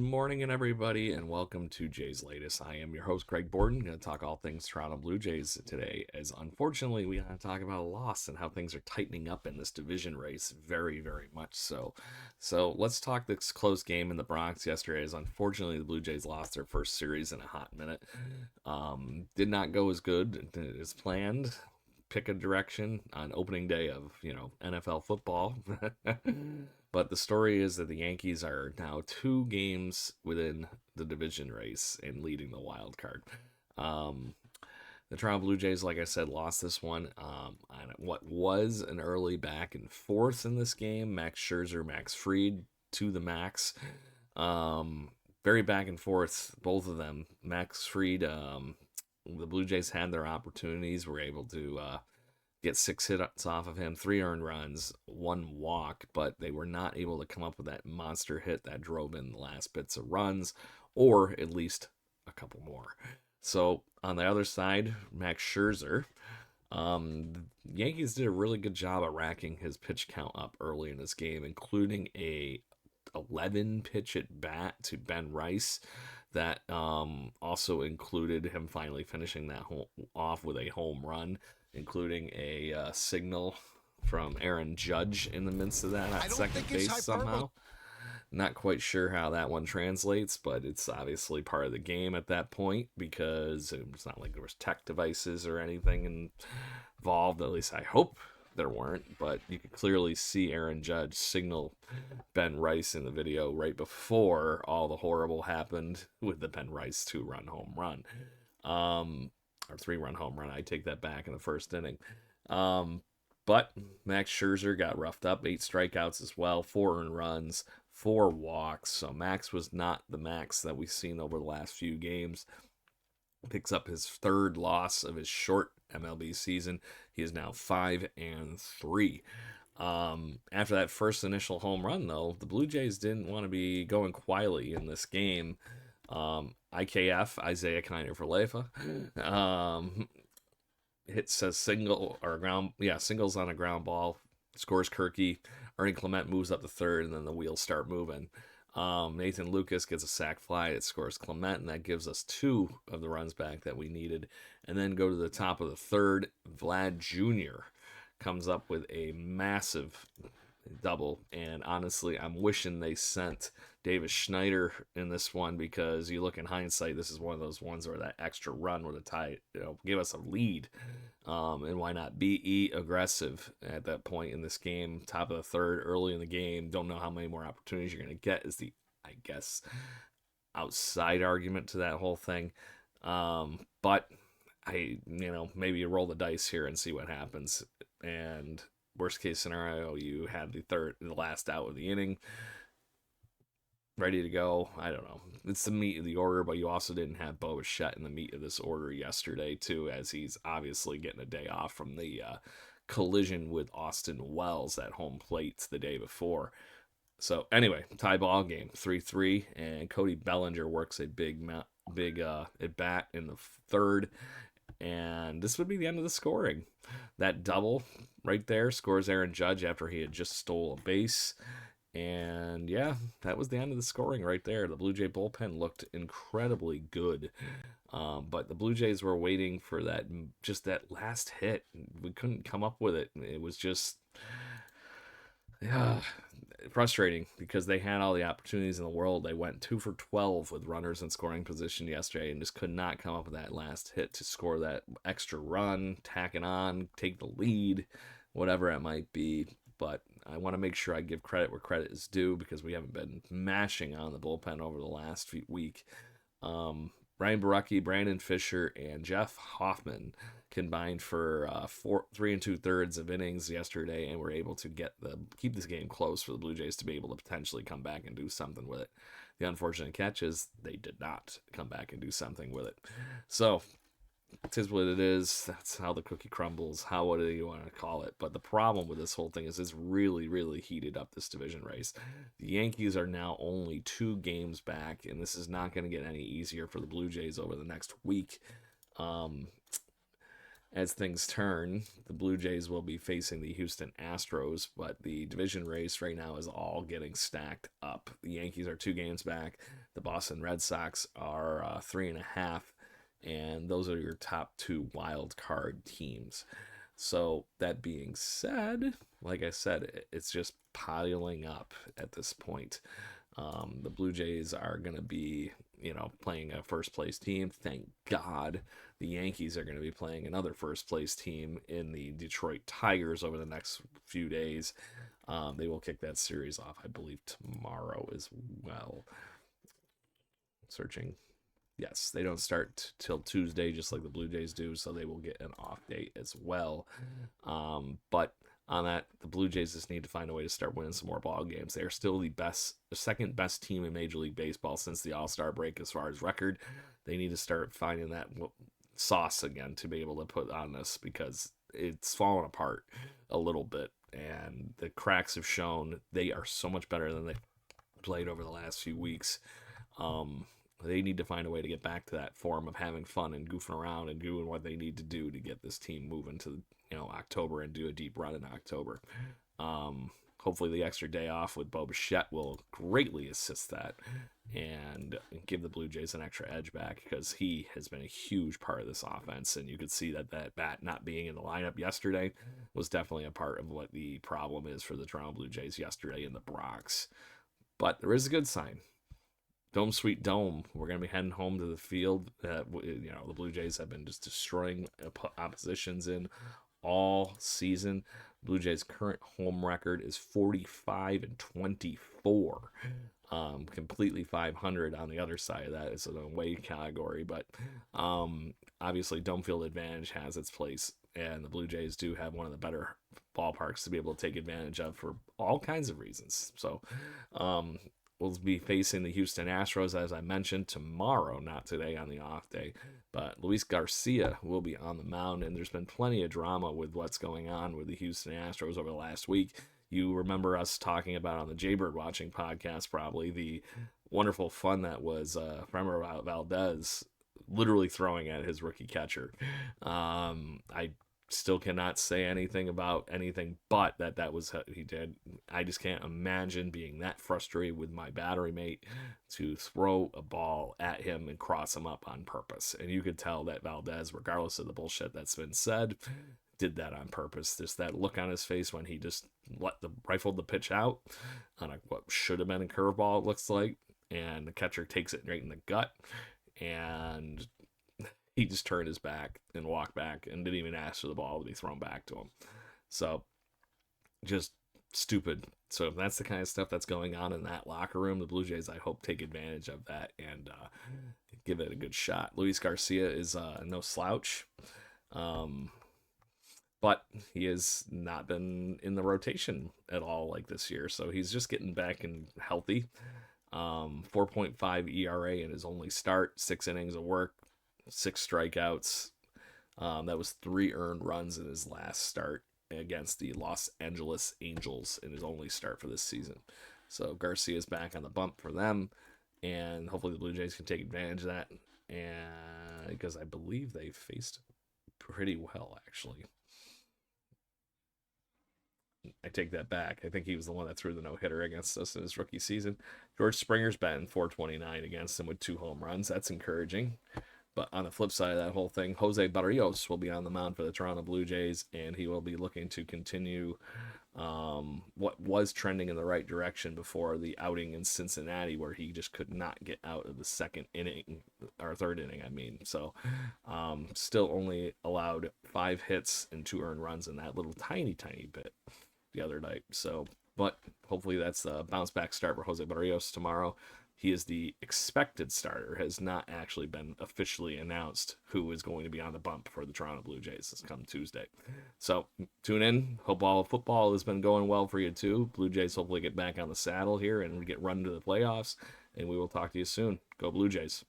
Good morning, and everybody, and welcome to Jay's Latest. I am your host, Greg Borden. Going to talk all things Toronto Blue Jays today, as unfortunately we got to talk about a loss and how things are tightening up in this division race, very, very much so. So let's talk this close game in the Bronx yesterday. As unfortunately the Blue Jays lost their first series in a hot minute. Did not go as good as planned. Pick a direction on opening day of NFL football. But the story is that the Yankees are now 2 games within the division race and leading the wild card. Um, the Toronto Blue Jays, like I said, lost this one on what was an early back and forth in this game. Max Scherzer, Max Fried to the max. Very back and forth, both of them. Max Fried, the Blue Jays had their opportunities, were able to get 6 hits off of him, 3 earned runs, 1 walk, but they were not able to come up with that monster hit that drove in the last bits of runs, or at least a couple more. So on the other side, Max Scherzer, the Yankees did a really good job of racking his pitch count up early in this game, including a 11 pitch at bat to Ben Rice that also included him finally finishing that off with a home run, including a signal from Aaron Judge in the midst of that at second base somehow. Not quite sure how that one translates, but it's obviously part of the game at that point because it's not like there was tech devices or anything involved. At least I hope there weren't, but you could clearly see Aaron Judge signal Ben Rice in the video right before all the horrible happened with the Ben Rice 2-run home run. Or 3-run home run. I take that back in the first inning. But Max Scherzer got roughed up, 8 strikeouts as well, 4 earned runs, 4 walks. So Max was not the Max that we've seen over the last few games. Picks up his 3rd loss of his short MLB season. He is now 5-3. After that first initial home run, though, the Blue Jays didn't want to be going quietly in this game. IKF, Isaiah Kiner Falefa, hits a single or singles on a ground ball, scores Kirky. Ernie Clement moves up to third, and then the wheels start moving. Nathan Lucas gets a sac fly. It scores Clement, and that gives us 2 of the runs back that we needed. And then go to the top of the third. Vlad Jr. comes up with a massive double. And honestly, I'm wishing they sent Davis Schneider in this one because you look in hindsight, this is one of those ones where that extra run would have tied, give us a lead. And why not be aggressive at that point in this game? Top of the third, early in the game. Don't know how many more opportunities you're going to get. Is the, I guess, outside argument to that whole thing. But maybe you roll the dice here and see what happens. And worst case scenario, you had the last out of the inning ready to go. I don't know. It's the meat of the order, but you also didn't have Bo Bichette in the meat of this order yesterday, too, as he's obviously getting a day off from the collision with Austin Wells at home plate the day before. So anyway, tie ball game, 3-3, and Cody Bellinger works a big at bat in the third, and this would be the end of the scoring. That double right there scores Aaron Judge after he had just stole a base. And yeah, that was the end of the scoring right there. The Blue Jay bullpen looked incredibly good. But the Blue Jays were waiting for that last hit. We couldn't come up with it. It was just frustrating because they had all the opportunities in the world. They went 2 for 12 with runners in scoring position yesterday and just could not come up with that last hit to score that extra run, tack it on, take the lead, whatever it might be. But I want to make sure I give credit where credit is due because we haven't been mashing on the bullpen over the last week. Ryan Borucki, Brandon Fisher, and Jeff Hoffman combined for 3 2/3 of innings yesterday, and were able to keep this game close for the Blue Jays to be able to potentially come back and do something with it. The unfortunate catch is they did not come back and do something with it. So it is what it is. That's how the cookie crumbles. What do you want to call it? But the problem with this whole thing is it's really, really heated up this division race. The Yankees are now only 2 games back, and this is not going to get any easier for the Blue Jays over the next week. as things turn, the Blue Jays will be facing the Houston Astros, but the division race right now is all getting stacked up. The Yankees are 2 games back. The Boston Red Sox are 3.5, and those are your top 2 wild card teams. So that being said, like I said, it's just piling up at this point. The Blue Jays are going to be, playing a first place team. Thank God. The Yankees are going to be playing another first place team in the Detroit Tigers over the next few days. They will kick that series off, I believe, tomorrow as well. Searching. Yes, they don't start till Tuesday, just like the Blue Jays do, so they will get an off date as well. But on that, the Blue Jays just need to find a way to start winning some more ball games. They are still the second best team in Major League Baseball since the All-Star break as far as record. They need to start finding that sauce again to be able to put on this, because it's fallen apart a little bit, and the cracks have shown. They are so much better than they played over the last few weeks. They need to find a way to get back to that form of having fun and goofing around and doing what they need to do to get this team moving to October and do a deep run in October. Hopefully the extra day off with Bo Bichette will greatly assist that and give the Blue Jays an extra edge back, because he has been a huge part of this offense, and you could see that bat not being in the lineup yesterday was definitely a part of what the problem is for the Toronto Blue Jays yesterday in the Bronx. But there is a good sign. Dome Sweet Dome. We're going to be heading home to the field. The Blue Jays have been just destroying oppositions in all season. Blue Jays' current home record is 45-24. Completely 500 on the other side of that. It's an away category, but obviously Dome Field advantage has its place, and the Blue Jays do have one of the better ballparks to be able to take advantage of for all kinds of reasons. So, we'll be facing the Houston Astros, as I mentioned, tomorrow, not today on the off day. But Luis Garcia will be on the mound, and there's been plenty of drama with what's going on with the Houston Astros over the last week. You remember us talking about on the Jaybird Watching podcast, probably, the wonderful fun that was Framber Valdez literally throwing at his rookie catcher. I still cannot say anything about anything but that was what he did. I just can't imagine being that frustrated with my battery mate to throw a ball at him and cross him up on purpose. And you could tell that Valdez, regardless of the bullshit that's been said, did that on purpose. Just that look on his face when he just rifled the pitch out on what should have been a curveball, it looks like, and the catcher takes it right in the gut, and he just turned his back and walked back and didn't even ask for the ball to be thrown back to him. So, just stupid. So if that's the kind of stuff that's going on in that locker room, the Blue Jays, I hope, take advantage of that and give it a good shot. Luis Garcia is no slouch, but he has not been in the rotation at all like this year. So he's just getting back and healthy. 4.5 ERA in his only start, 6 innings of work, 6 strikeouts. That was 3 earned runs in his last start against the Los Angeles Angels in his only start for this season. So Garcia's back on the bump for them, and hopefully the Blue Jays can take advantage of that, and because I believe they faced pretty well, actually. I take that back. I think he was the one that threw the no-hitter against us in his rookie season. George Springer's batting .429 against him with 2 home runs. That's encouraging. But on the flip side of that whole thing, Jose Barrios will be on the mound for the Toronto Blue Jays, and he will be looking to continue what was trending in the right direction before the outing in Cincinnati, where he just could not get out of the third inning, I mean. So still only allowed 5 hits and 2 earned runs in that little tiny bit the other night. So, but hopefully that's a bounce back start for Jose Barrios tomorrow. He is the expected starter, has not actually been officially announced who is going to be on the bump for the Toronto Blue Jays this come Tuesday. So tune in. Hope all football has been going well for you too. Blue Jays hopefully get back on the saddle here and get run to the playoffs. And we will talk to you soon. Go Blue Jays.